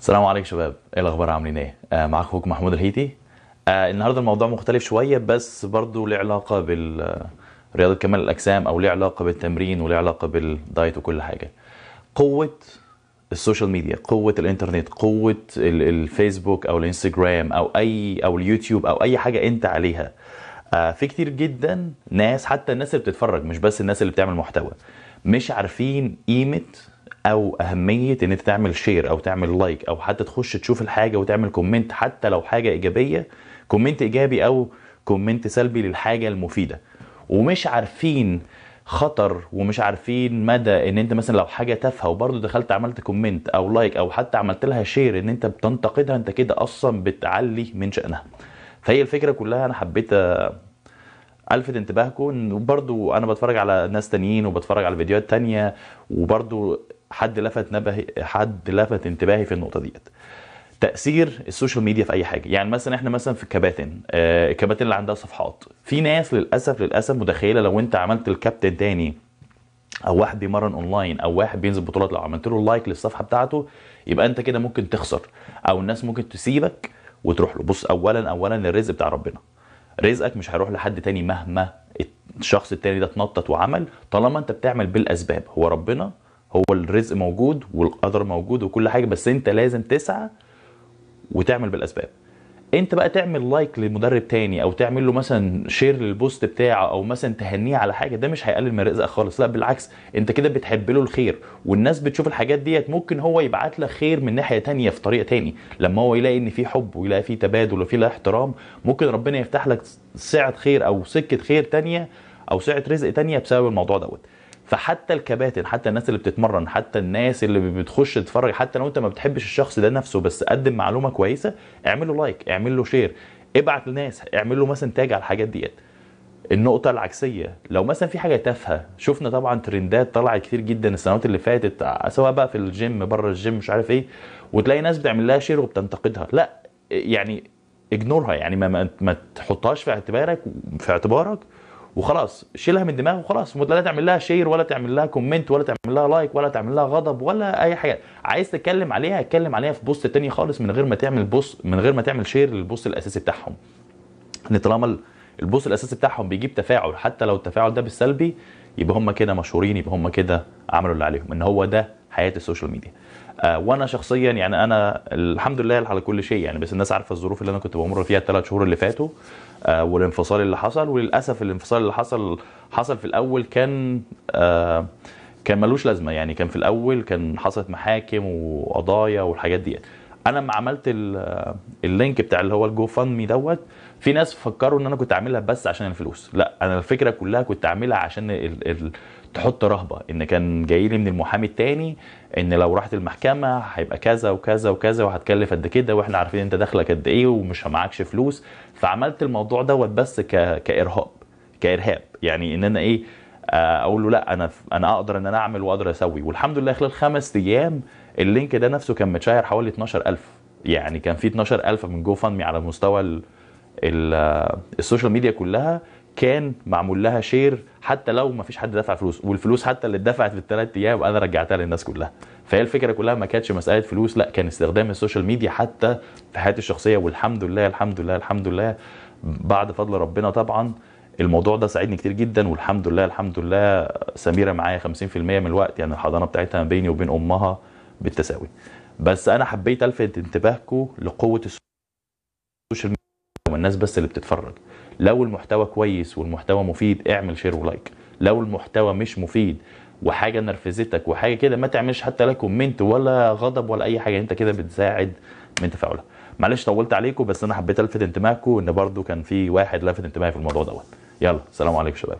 السلام عليكم شباب، ايه الاخبار؟ عاملين ايه؟ معاكم اخوكم محمود الهيتي. النهارده الموضوع مختلف شويه، بس برضو له علاقه بالرياضه كمال الاجسام، او له علاقه بالتمرين وله علاقه بالدايت وكل حاجه. قوه السوشيال ميديا، قوه الانترنت، قوه الفيسبوك او الانستجرام او اليوتيوب او اي حاجه انت عليها. في كتير جدا ناس، حتى الناس اللي بتتفرج مش بس الناس اللي بتعمل محتوى، مش عارفين قيمه او اهميه ان انت تعمل شير او تعمل لايك او حتى تخش تشوف الحاجه وتعمل كومنت، حتى لو حاجه ايجابيه، كومنت ايجابي او كومنت سلبي للحاجه المفيده. ومش عارفين خطر ومش عارفين مدى ان انت مثلا لو حاجه تافهه وبرضه دخلت عملت كومنت او لايك او حتى عملت لها شير، ان انت بتنتقدها، انت كده اصلا بتعلي من شأنها. فهي الفكره كلها، انا حبيت الفت انتباهكم ان برضو انا بتفرج على ناس تانيين وبتفرج على فيديوهات تانية، وبرضو حد لفت انتباهي في النقطه ديت. تاثير السوشيال ميديا في اي حاجه. يعني مثلا احنا مثلا في الكباتن، الكباتن اللي عندها صفحات، في ناس للاسف متخيله لو انت عملت الكابتن تاني او واحد بيمرن اونلاين او واحد بينزل بطولات، لو عملت له لايك للصفحه بتاعته يبقى انت كده ممكن تخسر، او الناس ممكن تسيبك وتروح له. بص، اولا الرزق بتاع ربنا، رزقك مش هيروح لحد تاني مهما الشخص التاني ده اتنطط وعمل، طالما انت بتعمل بالاسباب. هو ربنا، هو الرزق موجود والقدر موجود وكل حاجه، بس انت لازم تسعى وتعمل بالاسباب. انت بقى تعمل لايك لمدرب تاني او تعمل له مثلا شير للبوست بتاعه او مثلا تهنيه على حاجه، ده مش هيقلل من رزقك خالص، لا بالعكس، انت كده بتحب له الخير. والناس بتشوف الحاجات ديت، ممكن هو يبعت لك خير من ناحيه تانية في طريقه تاني، لما هو يلاقي ان في حب ويلاقي في تبادل وفي احترام، ممكن ربنا يفتح لك سعه خير او سكه خير تانية او سعه رزق تانية بسبب الموضوع دوت. فحتى الكباتن، حتى الناس اللي بتتمرن، حتى الناس اللي بتخش تتفرج، حتى لو انت ما بتحبش الشخص ده نفسه بس قدم معلومه كويسه، اعمل له لايك، اعمل له شير، ابعت لناس، اعمل له مثلا تاج على الحاجات ديت. النقطه العكسيه، لو مثلا في حاجه تافهه، شفنا طبعا ترندات طلعت كتير جدا السنوات اللي فاتت، سواء بقى في الجيم، بره الجيم، مش عارف ايه، وتلاقي ناس بتعمل لها شير وبتنتقدها، لا يعني اجنورها، يعني ما تحطهاش في اعتبارك وخلاص، شيلها من دماغك وخلاص. لا تعمل لها شير ولا تعمل لها كومنت ولا تعمل لها لايك ولا تعمل لها غضب ولا اي حاجه. عايز تتكلم عليها، اتكلم عليها في بوست تاني خالص، من غير ما تعمل شير للبوست الاساسي بتاعهم. ان طالما البوست الاساسي بتاعهم بيجيب تفاعل، حتى لو التفاعل ده بالسلبي، يبقى هم كده مشهورين، يبقى هم كده عملوا اللي عليهم، ان هو ده حياه السوشيال ميديا. وانا شخصيا يعني انا الحمد لله على كل شيء يعني، بس الناس عارفه الظروف اللي انا كنت بمر فيها ال3 شهور اللي فاتوا، والانفصال اللي حصل. وللاسف الانفصال اللي حصل في الاول كان ملوش لازمه يعني. كان في الاول كان حصلت محاكم وقضايا والحاجات دي. انا لما عملت اللينك بتاع اللي هو الجو فاند مي دوت، في ناس فكروا ان انا كنت عاملها بس عشان الفلوس. لا، انا الفكره كلها كنت عاملها عشان تحط رهبه، ان كان جاي لي من المحامي التاني ان لو رحت المحكمه هيبقى كذا وكذا وكذا وهتكلف قد كده، واحنا عارفين انت دخلك قد ايه ومش معكش فلوس. فعملت الموضوع دوت بس كارهاب يعني، ان انا ايه، اقول له لا، انا اقدر ان انا اعمل واقدر اسوي. والحمد لله خلال 5 ايام اللينك ده نفسه كان متشير حوالي 12,000، يعني كان في 12,000 من جو فاند مي على مستوى السوشيال ميديا كلها، كان معمول لها شير حتى لو ما فيش حد دفع فلوس. والفلوس حتى اللي اتدفعت في ال3 ايام انا رجعتها للناس كلها. فهي الفكره كلها ما كانتش مساله فلوس، لا، كان استخدام السوشيال ميديا حتى في حياتي الشخصيه. والحمد لله الحمد لله بعد فضل ربنا طبعا الموضوع ده ساعدني كتير جدا. والحمد لله سميره معايا 50% من الوقت، يعني الحضانه بتاعتها بيني وبين امها بالتساوي. بس انا حبيت الفت انتباهكم لقوه السوشيال ميديا والناس بس اللي بتتفرج. لو المحتوى كويس والمحتوى مفيد، اعمل شير ولايك. لو المحتوى مش مفيد وحاجه نرفزتك وحاجه كده، ما تعملش حتى لا كومنت ولا غضب ولا اي حاجه، انت كده بتساعد من تفاعلها. معلش طولت عليكم، بس انا حبيت الفت انتباهكم ان برضو كان في واحد لفت انتباهي في الموضوع دوت. يلا، سلام عليكم شباب.